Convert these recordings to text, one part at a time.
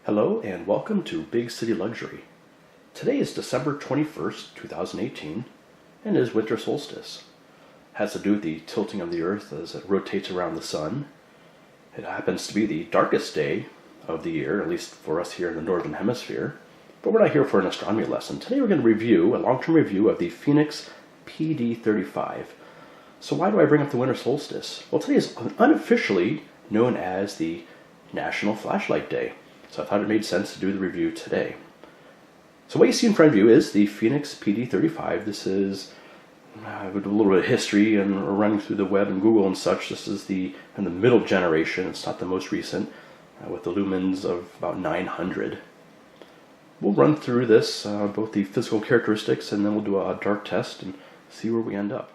Hello and welcome to Big City Luxury. Today is December 21st, 2018 and is winter solstice. It has to do with the tilting of the earth as it rotates around the sun. It happens to be the darkest day of the year, at least for us here in the northern hemisphere. But we're not here for an astronomy lesson. Today we're going to review a long-term review of the Fenix PD35. So why do I bring up the winter solstice? Well, today is unofficially known as the National Flashlight Day. So I thought it made sense to do the review today. So what you see in front of you is the Fenix PD35. This is with a little bit of history and running through the web and Google and such. This is in the middle generation. It's not the most recent, with the lumens of about 900. We'll run through this, both the physical characteristics, and then we'll do a dark test and see where we end up.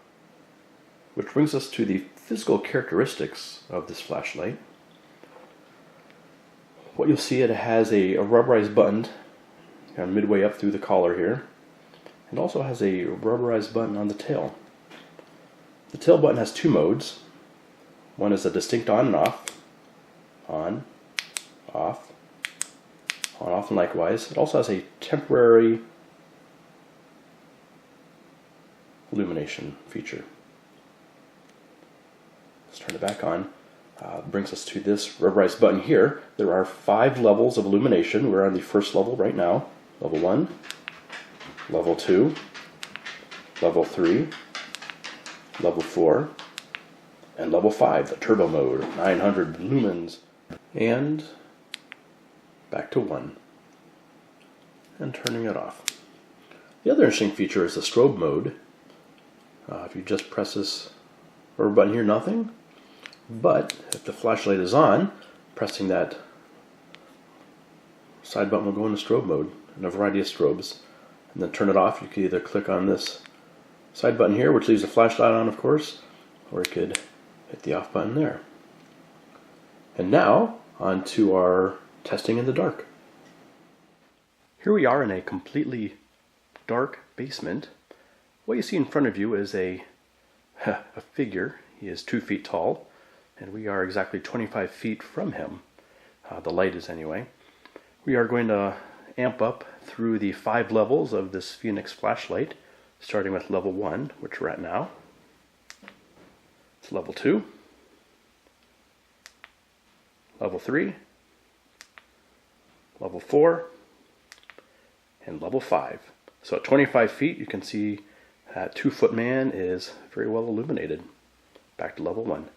Which brings us to the physical characteristics of this flashlight. What you'll see, it has a rubberized button kind of midway up through the collar here. It also has a rubberized button on the tail. The tail button has two modes. One is a distinct on and off. On, off, on, off, and likewise. It also has a temporary illumination feature. Let's turn it back on. Brings us to this rubberized button here. There are 5 levels of illumination. We're on the first level right now. Level 1, Level 2, Level 3, Level 4, and Level 5, the turbo mode, 900 lumens, and back to 1, and turning it off. The other interesting feature is the strobe mode. If you just press this rubber button here, nothing. But if the flashlight is on, pressing that side button will go into strobe mode, and a variety of strobes. And then turn it off. You could either click on this side button here, which leaves the flashlight on, of course, or you could hit the off button there. And now, on to our testing in the dark. Here we are in a completely dark basement. What you see in front of you is a figure. He is 2 feet tall, and we are exactly 25 feet from him. The light is anyway. We are going to amp up through the 5 levels of this Fenix flashlight, starting with level 1, which we're at now. It's level 2, level 3, level 4, and level 5. So at 25 feet, you can see that 2-foot man is very well illuminated. Back to level 1.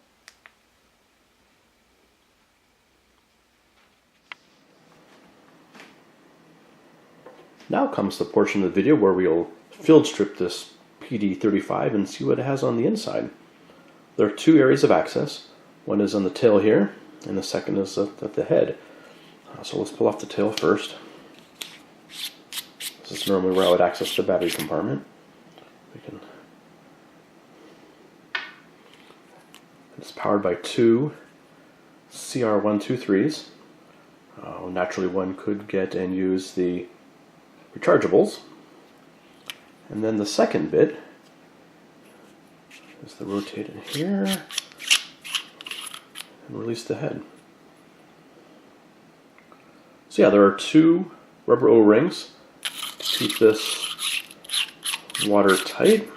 Now comes the portion of the video where we'll field strip this PD35 and see what it has on the inside. There are 2 areas of access. One is on the tail here, and the second is at the head. So let's pull off the tail first. This is normally where I would access the battery compartment. It's powered by 2 CR123s. Naturally, one could get and use the rechargeables. And then the second bit is the rotate in here and release the head. So yeah, there are 2 rubber O-rings to keep this watertight.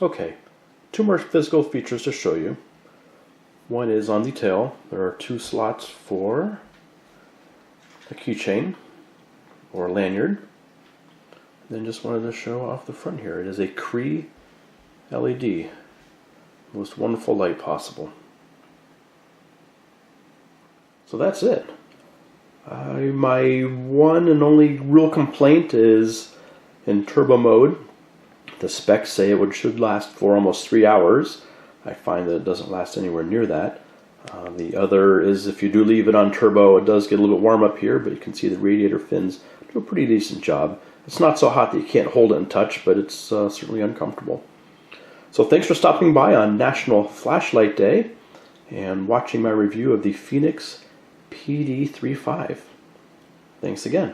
Okay, 2 more physical features to show you. One is on the tail. There are 2 slots for a keychain or lanyard. Then just wanted to show off the front here. It is a Cree LED. Most wonderful light possible. So that's it. My one and only real complaint is in turbo mode. The specs say it should last for almost 3 hours. I find that it doesn't last anywhere near that. The other is if you do leave it on turbo, it does get a little bit warm up here, but you can see the radiator fins do a pretty decent job. It's not so hot that you can't hold it and touch, but it's certainly uncomfortable. So thanks for stopping by on National Flashlight Day and watching my review of the Fenix PD35. Thanks again.